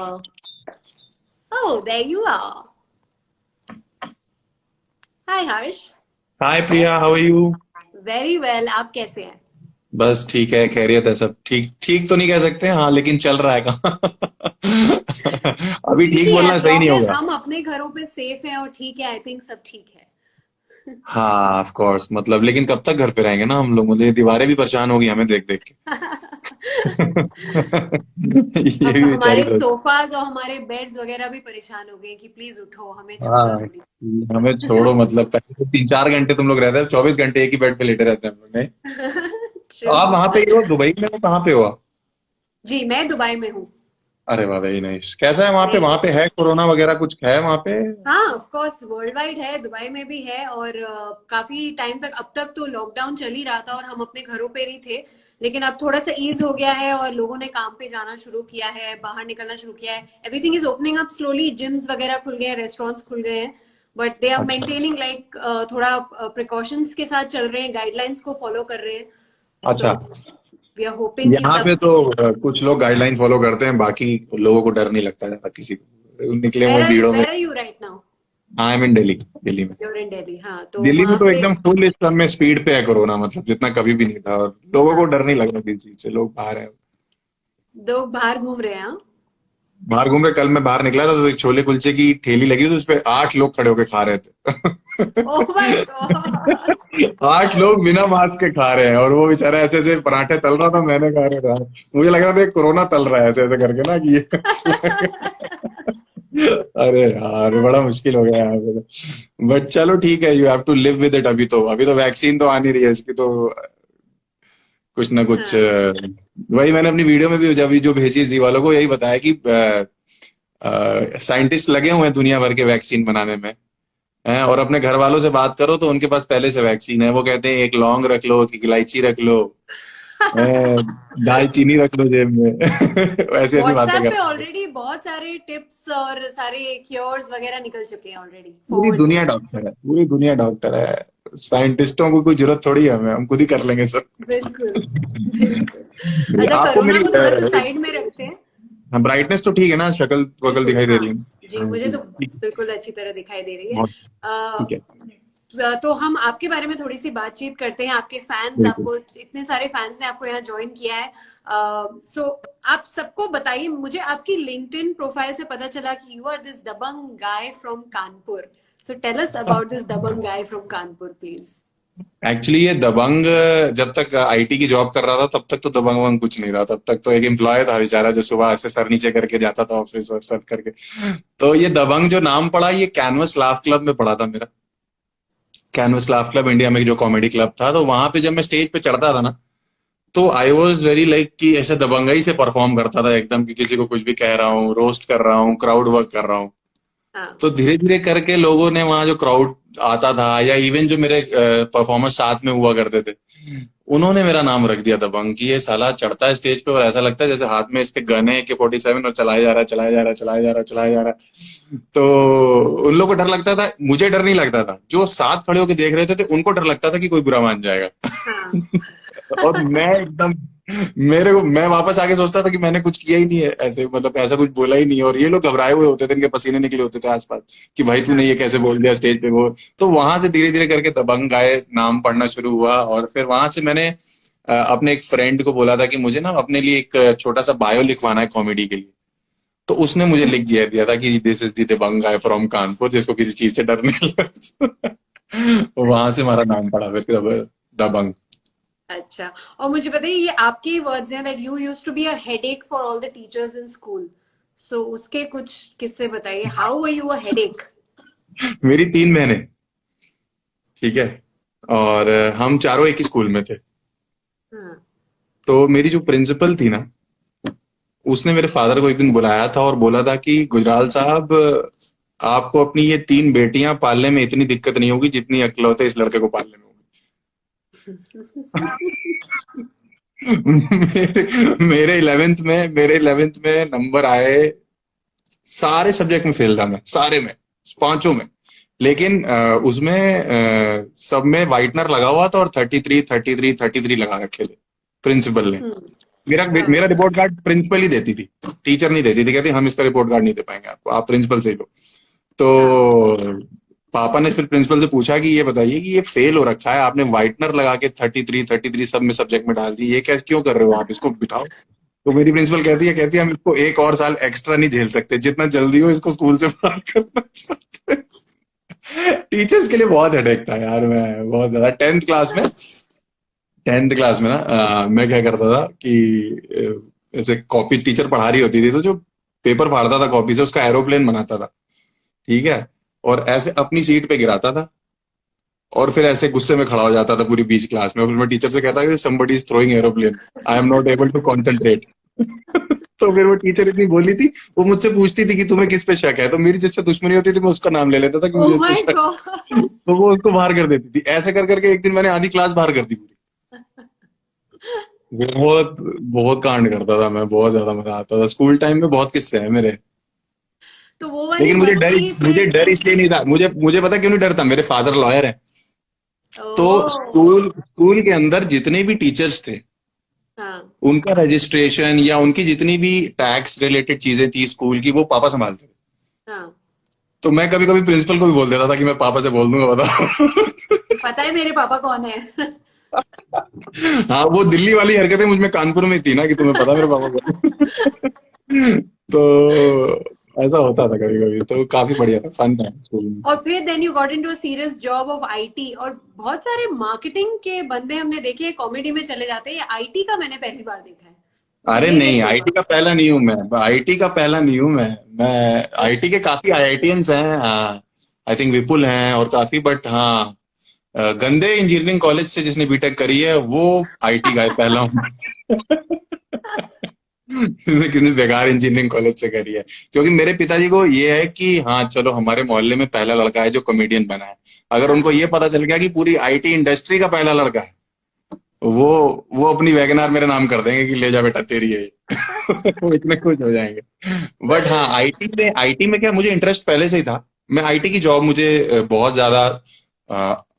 Oh, there you are. Hi, Harsh. Hi Priya, how are you? Very well. आप कैसे हैं? बस ठीक है, खैरियत है सब। ठीक ठीक तो नहीं कह सकते, हाँ, लेकिन चल रहा है काम। अभी कुछ ठीक नहीं है, बोलना as सही long नहीं as होगा। हम अपने घरों पे सेफ हैं और ठीक है, आई थिंक सब ठीक है। हाँ, ऑफ कोर्स, मतलब लेकिन कब तक घर पे रहेंगे ना हम लोग, मतलब ये दीवारें भी परेशान होगी हमें देख देख के। ये अब भी बेचारी हमारे लोग। सोफाज और हमारे बेड्स वगैरह भी परेशान हो गए कि प्लीज उठो, हमें छोड़ो हाँ, थोड़ी। हमें छोड़ो, मतलब पहले तो 3-4 घंटे तुम लोग रहते हैं, 24 घंटे एक ही बेड पे लेटे रहते हैं हम लोग, नहीं? तो ट्रू। आप वहां पे ही हो, दुबई में हो, कहाँ पे हो आप? जी, मैं दुबई में हूँ। अरे वाह, वेरी नाइस। कैसा है वहां पे? मैं वहां पे है कोरोना वगैरह कुछ है वहां पे? हाँ, ऑफ कोर्स वर्ल्ड वाइड है, दुबई में भी है। और काफी टाइम तक, अब तक तो लॉकडाउन चल ही रहा था और हम अपने घरों पे ही थे। लेकिन अब थोड़ा सा ईज हो गया है और लोगों ने काम पे जाना शुरू किया है, बाहर निकलना शुरू किया है। Everything is opening up slowly, gyms वगैरह खुल गए हैं, रेस्टोरेंट्स खुल गए हैं। बट दे आर अच्छा। मेंटेनिंग लाइक थोड़ा प्रिकॉशंस के साथ चल रहे हैं, गाइडलाइंस को फॉलो कर रहे हैं। अच्छा, सो वी आर होपिंग कि यहाँ सब। पे तो कुछ लोग गाइडलाइन फॉलो करते हैं, बाकी लोगों को डर नहीं लगता ज्यादा किसी को, निकले हुए भीड़ों में। Where are you right now? I am in Delhi. Delhi में। यूर इन दिल्ली, हाँ, तो दिल्ली में वहां तो पे एकदम फुल इस समय स्पीड पे है कोरोना, मतलब जितना कभी भी नहीं था, और लोगों को डर नहीं लग रहा किसी चीज से, लोग बाहर हैं। लोग बाहर घूम रहे हैं, हाँ। बाहर घूम रहे। कल मैं बाहर निकला था तो एक छोले कुलचे की ठेली लगी थी, उस पे 8 लोग खड़े होके खा रहे थे। Oh my God. 8 लोग बिना मास्क के खा रहे हैं, और वो बेचारा ऐसे ऐसे पराठे तल रहा था, मैंने खा रहा था। मुझे लग रहा था कोरोना तल रहा है ऐसे ऐसे करके ना, कि ये। अरे यार, बड़ा मुश्किल हो गया यहाँ पे तो। बट चलो ठीक है, you have to live with it. अभी तो वैक्सीन तो आ नहीं रही है इसकी, तो कुछ ना कुछ हाँ, वही मैंने अपनी वीडियो में भी जब जो भेजी जी वालों को, यही बताया कि साइंटिस्ट लगे हुए हैं दुनिया भर के वैक्सीन बनाने में। हैं, और अपने घर वालों से बात करो तो उनके पास पहले से वैक्सीन है। वो कहते हैं एक लौंग रख लो, एक इलायची रख लो, दालचीनी रख लो जेब में। ऐसी ऐसी बातें व्हाट्सएप पे करते हैं। ऑलरेडी बहुत सारे टिप्स और सारे क्योर्स वगैरह निकल चुके हैं ऑलरेडी पूरी फॉरवर्ड से। दुनिया डॉक्टर है, पूरी दुनिया डॉक्टर है। साइंटिस्टों को कोई जरूरत थोड़ी है, हमें, हम खुद ही कर लेंगे सब बिल्कुल, कुछ। बिल्कुल। अच्छा, आपको कोरोना मेरी को थोड़ा सा साइड में रखते हैं। ब्राइटनेस तो ठीक है ना? शक्ल वकल बिल्कुल, दिखाई दे हाँ। रही है? जी, हाँ, मुझे तो ठीक ठीक। बिल्कुल अच्छी तरह दिखाई दे रही है। बहुत अ, ठीक है। तो हम आपके बारे में थोड़ी सी बातचीत करते हैं। आपके फैंस, बिल्कुल। आपको इतने सारे फैंस ने आपको यहाँ ज्वाइन किया है। सो आप सबको बताइए, मुझे आपकी लिंक्डइन प्रोफाइल से पता चला कि you are this dabang guy from Kanpur. So tell us about this dabang guy from Kanpur please. Actually ये दबंग, जब तक आईटी की जॉब कर रहा था तब तक तो दबंग वंग कुछ नहीं था। तब तक तो एक एम्प्लॉय था बेचारा, जो सुबह ऐसे सर नीचे करके जाता था ऑफिस और सर करके। तो ये दबंग जो नाम पड़ा, ये कैनवस लाफ क्लब में पड़ा था मेरा। कैनवस लाफ क्लब इंडिया में जो कॉमेडी क्लब था, तो वहां पे जब मैं स्टेज पे चढ़ता था ना, तो आई वॉज वेरी लाइक कि ऐसे दबंगई से परफॉर्म करता था एकदम, कि किसी को कुछ भी कह रहा हूँ, रोस्ट कर रहा हूँ, क्राउड वर्क कर रहा हूँ। हाँ। तो धीरे धीरे करके लोगों ने, वहां जो क्राउड आता था, या इवन जो मेरे परफॉर्मर्स साथ में हुआ करते थे, उन्होंने मेरा नाम रख दिया दबंग, कि ये साला चढ़ता है स्टेज पे और ऐसा लगता है जैसे हाथ में इसके गन है AK-47, और चलाया जा रहा है, चलाया जा रहा है, चलाया जा रहा है, चलाया जा रहा है। तो उन लोगों को डर लगता था, मुझे डर नहीं लगता था। जो साथ खड़े होकर देख रहे थे उनको डर लगता था कि कोई बुरा मान जाएगा। हाँ। और मैं एकदम, मेरे को, मैं वापस आके सोचता था कि मैंने कुछ किया ही नहीं है ऐसे, मतलब ऐसा कुछ बोला ही नहीं है। और ये लोग घबराए हुए होते थे, इनके पसीने निकले होते थे आसपास, कि भाई तूने हाँ। ये कैसे बोल दिया स्टेज पे वो। तो वहां से धीरे धीरे करके दबंग गाय नाम पढ़ना शुरू हुआ, और फिर वहां से मैंने अपने एक फ्रेंड को बोला था कि मुझे ना अपने लिए एक छोटा सा बायो लिखवाना है कॉमेडी के लिए। तो उसने मुझे लिख दिया था कि this is the dabang guy from Kanpur, जिसको किसी चीज से डर नहीं लगता। वहां से हमारा नाम पड़ा फिर दबंग। अच्छा, और मुझे बताइए, ये आपके ही वर्ड्स हैं that you used to be a headache for all the teachers in school. So उसके कुछ किस्से बताइए, how were you a headache? मेरी 3 बहनें, ठीक है, और हम चारों एक ही स्कूल में थे। हाँ। तो मेरी जो प्रिंसिपल थी ना, उसने मेरे फादर को एक दिन बुलाया था और बोला था कि गुजराल साहब, आपको अपनी ये 3 बेटियां पालने में इतनी दिक्कत नहीं होगी जितनी इकलौते इस लड़के को पालने में होगी। मेरे 11th में नंबर आए, सारे सब्जेक्ट में फेल था मैं, सारे में, पांचों में। लेकिन उसमें सब में वाइटनर लगा हुआ था, और 33 33 33 लगा रखे थे प्रिंसिपल ने। मेरा हाँ मेरा रिपोर्ट कार्ड प्रिंसिपल ही देती थी, टीचर नहीं देती थी, कहती हम इसका रिपोर्ट कार्ड नहीं दे पाएंगे आपको, आप प्रिंसिपल से ही लो। हाँ। तो पापा ने फिर प्रिंसिपल से पूछा कि ये बताइए कि ये फेल हो रखा है, आपने व्हाइटनर लगा के 33 सब में सब्जेक्ट में डाल दी, ये क्या क्यों कर रहे हो आप, इसको बिठाओ। तो मेरी प्रिंसिपल कहती है हम इसको एक और साल एक्स्ट्रा नहीं झेल सकते, जितना जल्दी हो इसको स्कूल से बाहर करना चाहते हैं। टीचर्स के लिए बहुत हेडेक था यार, मैं बहुत ज्यादा 10th क्लास में ना मैं क्या करता था कि ऐसे कॉपी टीचर पढ़ा रही होती थी तो जो पेपर फाड़ता था कॉपी से उसका एरोप्लेन बनाता था, ठीक है, और ऐसे अपनी सीट पे गिराता था, और फिर ऐसे गुस्से में खड़ा हो जाता था पूरी बीच क्लास में, और फिर मैं टीचर से कहता कि somebody is throwing aeroplane, I am not able to concentrate. तो फिर वो टीचर इतनी बोली थी, वो मुझसे पूछती थी कि तुम्हें किस पे शक है, तो मेरी जिससे दुश्मनी होती थी मैं उसका नाम ले लेता था कि ओ मुझे इस पे माय शक है। गॉड। तो वो उसको बाहर कर देती थी, ऐसे कर करके एक दिन मैंने आधी क्लास बाहर कर दी पूरी। बहुत बहुत कांड करता था मैं, बहुत ज्यादा मजा आता था स्कूल टाइम में, बहुत किस्से हैं मेरे। तो वो वाली लेकिन मस्ती मुझे फिर डर उस। इसलिए नहीं था, मुझे मुझे पता क्यों नहीं डर था, मेरे फादर लॉयर हैं। तो ओ। स्कूल स्कूल के अंदर जितने भी टीचर्स थे हाँ उनका रजिस्ट्रेशन या उनकी जितनी भी टैक्स रिलेटेड चीजें थी स्कूल की वो पापा संभालते थे। हाँ। तो मैं कभी कभी प्रिंसिपल को भी बोल देता था कि मैं पापा से बोल दूंगा, बताओ। पता है मेरे पापा कौन है। हाँ, वो दिल्ली वाली हरकतें मुझ में कानपुर में थी ना कि तुम्हें पता है मेरे पापा को। तो ऐसा होता था कभी कभी, तो काफी बढ़िया था, फन था स्कूल में। और फिर then you got into a serious job of IT, और बहुत सारे मार्केटिंग के बंदे हमने देखे कॉमेडी में चले जाते हैं, आईटी का मैंने पहली बार देखा है। अरे ये नहीं, कैसे आईटी हुआ? का पहला नहीं हूँ मैं, आईटी का पहला नहीं हूँ मैं आईटी के काफी आईआईटियंस हैं, हाँ, आई थिंक विपुल हैं और काफी, बट हाँ, गंदे इंजीनियरिंग कॉलेज से जिसने बीटेक करी है वो आईटी का पहला हूँ। जिसने किसी बेकार इंजीनियरिंग कॉलेज से करी है, क्योंकि मेरे पिताजी को ये है कि हाँ चलो हमारे मोहल्ले में पहला लड़का है जो कॉमेडियन बना है। अगर उनको हाँ ये पता चल गया कि पूरी आईटी इंडस्ट्री का पहला लड़का है, वो वो अपनी वैगनार मेरे नाम कर देंगे कि ले जा बेटा तेरी है ये। वो इतने खुश हो जाएंगे। बट हाँ, आईटी में क्या, मुझे इंटरेस्ट पहले से ही था। मैं आईटी की जॉब मुझे बहुत ज्यादा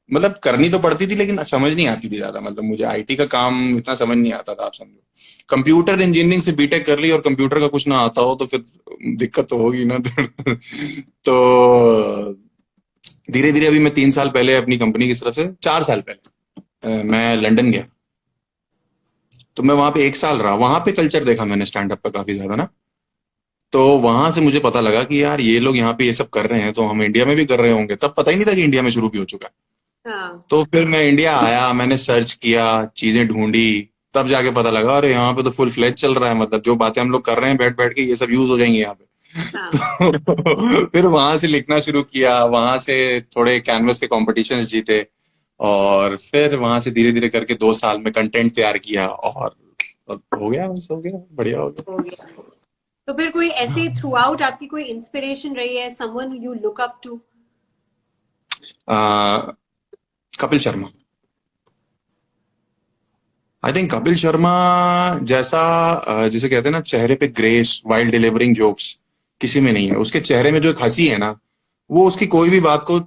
मतलब करनी तो पड़ती थी लेकिन समझ नहीं आती थी ज्यादा, मतलब मुझे आईटी का काम इतना समझ नहीं आता था, आप समझो कंप्यूटर इंजीनियरिंग से बीटेक कर ली और कंप्यूटर का कुछ ना आता हो तो फिर दिक्कत तो होगी ना। तो धीरे धीरे अभी मैं 3 साल पहले अपनी कंपनी की तरफ से, 4 साल पहले मैं लंदन गया। तो मैं वहां पे 1 साल रहा, वहां पे कल्चर देखा मैंने स्टैंड अप का काफी ज्यादा ना। तो वहां से मुझे पता लगा कि यार ये लोग यहाँ पे ये सब कर रहे हैं तो हम इंडिया में भी कर रहे होंगे, तब पता ही नहीं था कि इंडिया में शुरू भी हो चुका है। हाँ तो फिर मैं इंडिया आया, मैंने सर्च किया, चीजें ढूंढी, तब जाके पता लगा अरे यहाँ पे तो फुल फ्लैज चल रहा है, मतलब जो बातें हम लोग कर रहे हैं बैठ बैठ के ये सब यूज हो जाएंगी यहाँ पे। हाँ। तो फिर वहां से लिखना शुरू किया, वहां से थोड़े कैनवस के कॉम्पिटिशन्स जीते, और फिर वहां से धीरे धीरे करके 2 साल में कंटेंट तैयार किया, और अब हो गया, बस हो गया, बढ़िया हो हो गया। तो फिर कोई ऐसे थ्रू आउट आपकी कोई इंस्पिरेशन रही है, someone you look up to? गया। कपिल शर्मा, आई थिंक कपिल शर्मा जैसा जिसे कहते हैं ना चेहरे पे ग्रेस वाइल डिलीवरिंग जोक्स, किसी में नहीं है। उसके चेहरे में जो एक हंसी है ना, वो उसकी कोई भी बात को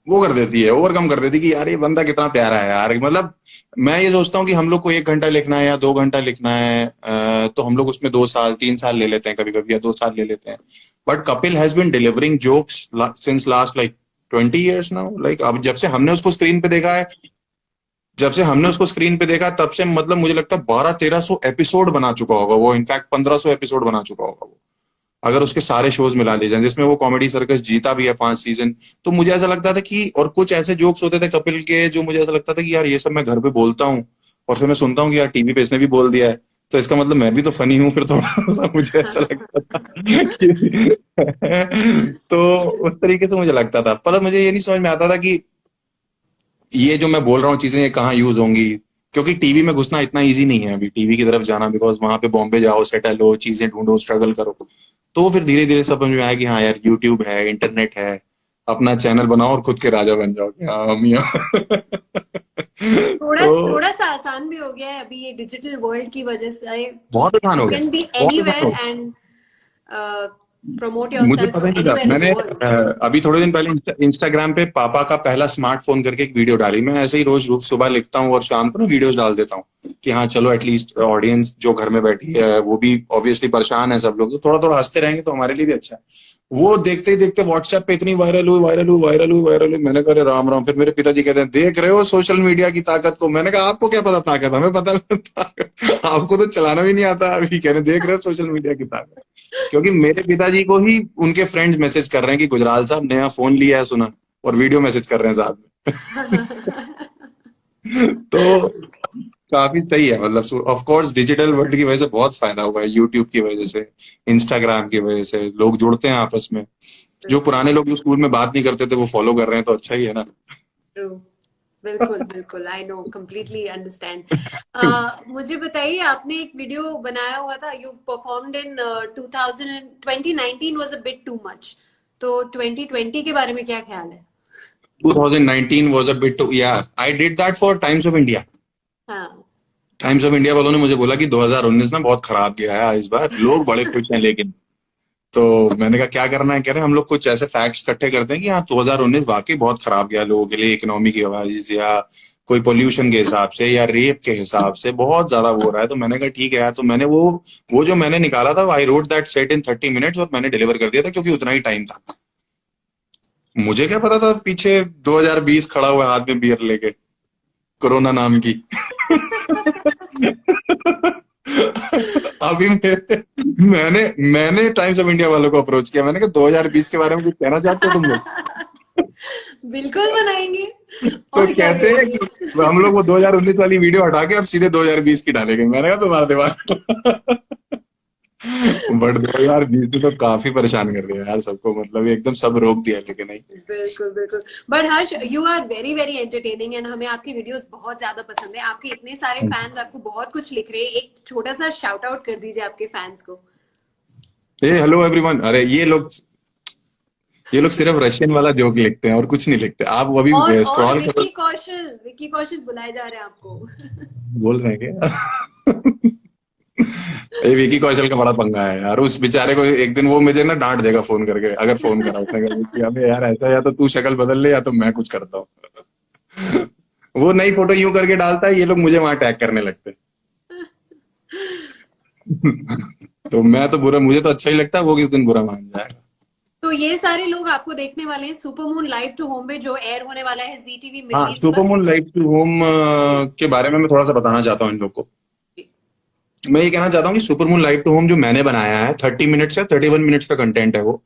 वो कर देती है, ओवरकम कर देती है कि यार ये बंदा कितना प्यारा है यार, मतलब मैं ये सोचता हूँ कि हम लोग को 1 घंटा लिखना है या 2 घंटा लिखना है, तो हम लोग उसमें 2 साल 3 साल ले लेते हैं कभी कभी, या 2 साल ले लेते हैं। But Kapil has been delivering jokes since last like 20 years now, like अब जब से हमने उसको स्क्रीन पे देखा तब से, मतलब मुझे लगता है 1200-1300 एपिसोड बना चुका होगा वो, इनफैक्ट 1500 एपिसोड बना चुका होगा वो, अगर उसके सारे शोज मिला लिए जाएं, जिसमें वो कॉमेडी सर्कस जीता भी है 5 सीजन। तो मुझे ऐसा लगता था कि, और कुछ ऐसे जोक्स होते थे कपिल के जो मुझे ऐसा लगता था कि यार ये सब मैं घर पे बोलता हूँ, और फिर मैं सुनता हूँ कि यार टीवी पे इसने भी बोल दिया है, तो इसका मतलब मैं भी तो फनी हूँ, फिर थोड़ा सा मुझे ऐसा लगता था तो उस तरीके से मुझे लगता था, पर मुझे ये नहीं समझ में आता था कि ये जो मैं बोल रहा हूँ चीजें ये कहाँ यूज होंगी, क्योंकि टीवी में घुसना इतना इजी नहीं है अभी टीवी की तरफ जाना, बिकॉज वहां पे बॉम्बे जाओ, सेटल हो, चीजें ढूंढो, स्ट्रगल करो। तो फिर धीरे धीरे समझ में आया कि हाँ यार यूट्यूब है, इंटरनेट है, अपना चैनल बनाओ और खुद के राजा बन जाओ कि हाँ हम यहाँ। थोड़ा तो थोड़ा सा आसान भी हो गया है अभी ये डिजिटल वर्ल्ड की वजह से, कि बहुत आसान यू हो गया, कैन बी बहुत आसान एनीवेयर हो गया। एंड promote मुझे yourself पता ही नहीं था। anywhere in the मैंने world. अभी थोड़े दिन पहले इंस्टाग्राम पे पापा का पहला स्मार्टफोन करके एक वीडियो डाली। मैं ऐसे ही रोज सुबह लिखता हूँ और शाम को ना वीडियोस डाल देता हूँ कि हाँ चलो एटलीस्ट ऑडियंस जो घर में बैठी है वो भी ऑब्वियसली परेशान है, सब लोग तो थोड़ा थोड़ा हंसते रहेंगे तो हमारे लिए भी अच्छा है। वो देखते ही देखते व्हाट्सएप पे इतनी वायरल हुई वायरल हुई वायरल हुई वायरल हुई, मैंने कहा अरे राम राम। फिर मेरे पिताजी कहते हैं देख रहे हो सोशल मीडिया की ताकत को। मैंने कहा आपको क्या पता ताकत, हमें पता है ताकत। आपको तो चलाना भी नहीं आता, अभी कह रहे देख रहे हो सोशल मीडिया की ताकत। क्योंकि मेरे पिताजी को ही उनके फ्रेंड्स मैसेज कर रहे हैं कि गुजराल साहब नया फोन लिया है सुना, और वीडियो मैसेज कर रहे हैं साथ में। तो काफी सही है, मतलब ऑफ कोर्स डिजिटल वर्ल्ड की वजह से बहुत फायदा हुआ है, यूट्यूब की वजह से, इंस्टाग्राम की वजह से लोग जुड़ते हैं आपस में। जो पुराने लोग जो स्कूल में बात नहीं करते थे वो फॉलो कर रहे हैं, तो अच्छा ही है ना। True. बिल्कुल बिल्कुल, आई नो, कंप्लीटली अंडरस्टैंड। मुझे बताइए, आपने एक वीडियो बनाया हुआ था, you performed in 2019 was a bit too much, तो 2020 के बारे में क्या ख्याल है? 2019 was a bit too, yeah, I did that for times of India. हाँ। टाइम्स ऑफ इंडिया वालों ने मुझे बोला कि 2019 ना बहुत खराब गया है इस बार, लोग बड़े खुश हैं लेकिन। तो मैंने कहा क्या करना है, कह रहे हैं हम लोग कुछ ऐसे फैक्ट्स इकट्ठे करते हैं कि हाँ 2019 वाकई बहुत खराब गया लोगों के लिए, इकोनॉमी की वजह से या कोई पोल्यूशन के हिसाब से या रेप के हिसाब से बहुत ज्यादा हो रहा है। तो मैंने कहा ठीक है यार, तो मैंने वो जो मैंने निकाला था, I wrote that set in 30 minutes, और मैंने डिलीवर कर दिया था क्योंकि उतना ही टाइम था। मुझे क्या पता था पीछे 2020 खड़ा हुआ है हाथ में बियर लेके, कोरोना नाम की। अभी मैंने मैंने टाइम्स ऑफ इंडिया वालों को अप्रोच किया, मैंने कहा 2020 के बारे में कुछ कहना चाहते हो तुम लोग? बिल्कुल बनाएंगे, तो और क्या कहते हैं करेंगे। कि हम लोग वो 2019 वाली वीडियो हटा के अब सीधे 2020 की डालेंगे। मैंने कहा तुम्हारा दिमाग। बट 2020 ने तो काफी परेशान कर दिया यार सबको, मतलब एकदम सब रोक दिया, लेकिन नहीं। बिल्कुल बिल्कुल। But Harsh, you are very very entertaining and हमें आपकी वीडियोस बहुत ज्यादा पसंद है। आपके इतने सारे फैंस आपको बहुत कुछ लिख रहे हैं, एक छोटा सा शाउट आउट कर दीजिए आपके फैंस को। ए हेलो एवरीवन। अरे ये लोग सिर्फ रशियन वाला जोक लिखते हैं और कुछ नहीं लिखते। आप अभी और स्क्रॉल करो। विक्की कौशल बुलाए जा रहे हैं आपको। बोल रहे हैं क्या? ये विकी कौशल का बड़ा पंगा है यार, उस बेचारे को एक दिन वो मुझे ना डांट देगा फोन करके, अगर फोन करा उसने कहा कि अबे यार ऐसा, या तो तू शक्ल बदल ले या तो मैं कुछ करता हूँ। वो नई फोटो यूं करके डालता है, ये लोग मुझे वहां टैग करने लगते हैं। तो मैं तो बुरा, मुझे तो अच्छा ही लगता है, वो किस दिन बुरा मान जाएगा। तो ये सारे लोग आपको देखने वाले हैं super moon live to home पे, जो एयर होने वाला है जी टीवी हाँ, मिडल ईस्ट सुपर पर। मून लाइव टू होम के बारे में मैं थोड़ा सा बताना चाहता हूँ इन लोग को। मैं ये कहना चाहता हूँ कि super moon live to home जो मैंने बनाया है, 30 मिनट्स या 31 मिनट्स का कंटेंट है वो।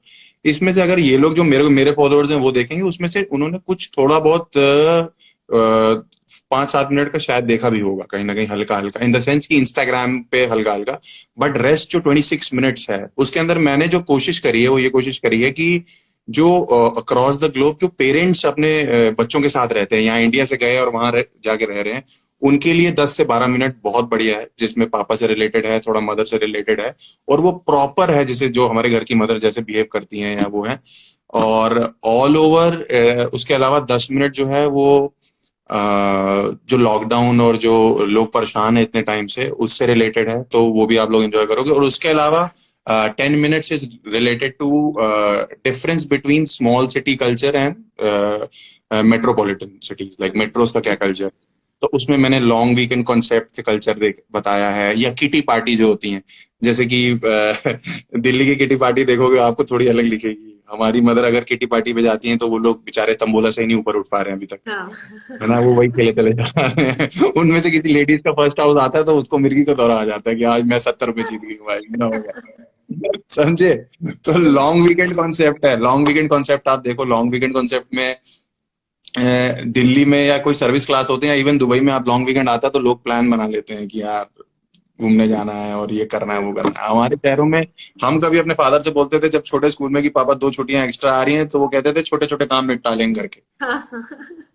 इसमें से अगर ये लोग जो मेरे फॉलोअर्स हैं वो देखेंगे, उसमें से उन्होंने कुछ थोड़ा बहुत 5-7 मिनट का शायद देखा भी होगा कहीं ना कहीं, हल्का हल्का, इन द सेंस कि इंस्टाग्राम पे हल्का हल्का। बट रेस्ट जो 26 मिनट्स है उसके अंदर मैंने जो कोशिश करी है वो ये कोशिश करी है कि जो अक्रॉस द ग्लोब जो पेरेंट्स अपने बच्चों के साथ रहते हैं, यहाँ इंडिया से गए और वहां जाके रह रहे हैं, उनके लिए 10 से 12 मिनट बहुत बढ़िया है, जिसमें पापा से रिलेटेड है, थोड़ा मदर से रिलेटेड है, और वो प्रॉपर है जैसे जो हमारे घर की मदर जैसे बिहेव करती हैं या वो है। और ऑल ओवर उसके अलावा 10 मिनट जो है वो जो लॉकडाउन और जो लोग परेशान है इतने टाइम से उससे रिलेटेड है, तो वो भी आप लोग एंजॉय करोगे। और उसके अलावा 10 minutes is related to difference between small city culture and metropolitan cities, like metros का क्या कल्चर। तो उसमें मैंने लॉन्ग वीकेंड कॉन्सेप्ट के कल्चर देख बताया है, या किटी पार्टी जो होती हैं, जैसे कि दिल्ली की किटी पार्टी देखोगे आपको थोड़ी अलग दिखेगी। हमारी मदर अगर किटी पार्टी पे जाती हैं तो वो लोग बेचारे तंबोला से ही नहीं ऊपर उठ पा रहे हैं अभी तक, हाँ। है ना, वो वही खेले चले जा रहे हैं। उनमें से किसी लेडीज का फर्स्ट हाउस आता है तो उसको मिर्गी का दौरा आ जाता है कि आज मैं 70 रुपए जीत गई हूँ भाई, ना हो गया। समझे? तो लॉन्ग वीकेंड कॉन्सेप्ट है, लॉन्ग वीकेंड कॉन्सेप्ट आप देखो। लॉन्ग वीकेंड कॉन्सेप्ट में दिल्ली में या कोई सर्विस क्लास होते हैं, इवन दुबई में आप लॉन्ग वीकेंड आता है तो लोग प्लान बना लेते हैं कि यार घूमने जाना है और ये करना है वो करना है। हमारे शहरों में हम कभी अपने फादर से बोलते थे जब छोटे स्कूल में कि पापा 2 छुट्टियां एक्स्ट्रा आ रही हैं, तो वो कहते थे छोटे छोटे काम निपटा लेंगे करके। हाँ।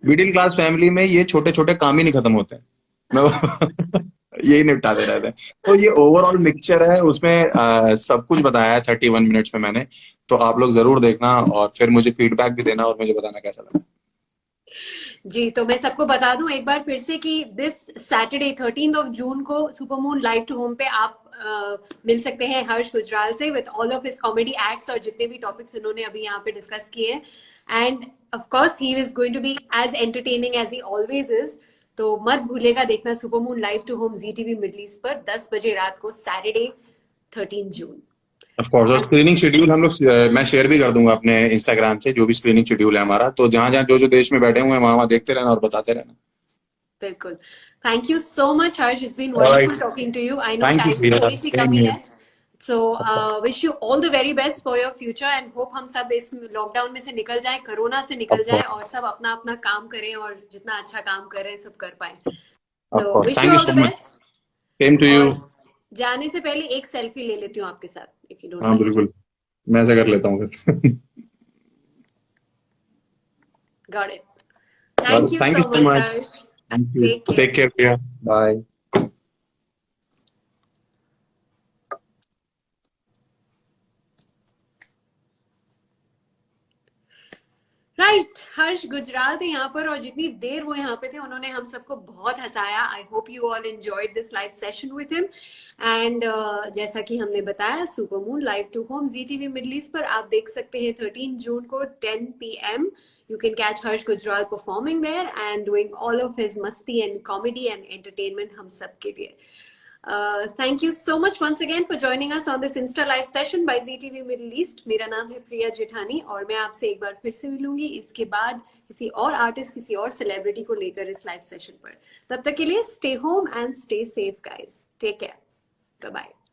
मिडिल क्लास फैमिली में ये छोटे छोटे काम ही नहीं खत्म होते हैं, मैं यही निपटाते रहते हैं। तो ये ओवरऑल मिक्सचर है, उसमें सब कुछ बताया है 31 मिनट्स में मैंने। तो आप लोग जरूर देखना और फिर मुझे फीडबैक भी देना और मुझे बताना कैसा लगा। जी, तो मैं सबको बता दूं एक बार फिर से कि दिस सैटरडे 13 जून को super moon live to home पे आप मिल सकते हैं हर्ष गुजराल से with all of his comedy acts और जितने भी टॉपिक्स इन्होंने अभी यहाँ पे डिस्कस किए हैं. And of course he is going to be as entertaining as he always is. तो मत भूलेगा देखना supermoon live to home Zee TV middle east पर 10 बजे रात को, सैटरडे 13 जून. Of course. और स्क्रीनिंग शेड्यूल हम लोग मैं शेयर भी कर दूंगा अपने इंस्टाग्राम से, जो भी स्क्रीनिंग शेड्यूल है हमारा, तो जहां जहां जो जो देश में बैठे हुए हैं वहां वहां देखते रहना और बताते रहना. बिल्कुल. Thank you so much Harsh, it's been Alright. Wonderful talking to you. I know Thank you, time की Priya. थोड़ी सी Same कमी here. है. So wish you all the very best for your future and hope हम सब इस lockdown में से निकल जाएं, कोरोना से निकल Of जाएं course. और सब अपना अपना काम करें और जितना अच्छा काम कर रहे हैं सब कर पाए. Of तो course. Wish Thank you you all so the much. Best. Same to you. और जाने से पहले एक सेल्फी ले लेती हूँ आपके साथ, इफ यू डोंट हाँ माइंड. बिल्कुल, मैं ऐसा कर लेता हूँ फिर. Got it. Thank you Thank so you so much much. Harsh. Thank you. Take care. Take care, Priya. Bye. Right. Harsh Gujral थे यहाँ पर और जितनी देर वो यहाँ पे थे उन्होंने हम सबको बहुत हंसाया. I hope you all enjoyed this live session with him. And जैसा कि हमने बताया supermoon live to home Zee TV middle east पर आप देख सकते हैं 13 जून को 10 PM. You can catch Harsh Gujral performing there and doing all of his masti and comedy and entertainment हम सबके लिए. Thank you so much once again for joining us on this Insta Live session by ZTV Middle East. मेरा नाम है प्रिया जेठानी और मैं आपसे एक बार फिर से मिलूंगी इसके बाद किसी और आर्टिस्ट, किसी और सेलिब्रिटी को लेकर इस लाइव सेशन पर. तब तक के लिए stay home and stay safe guys. Take care. Bye bye.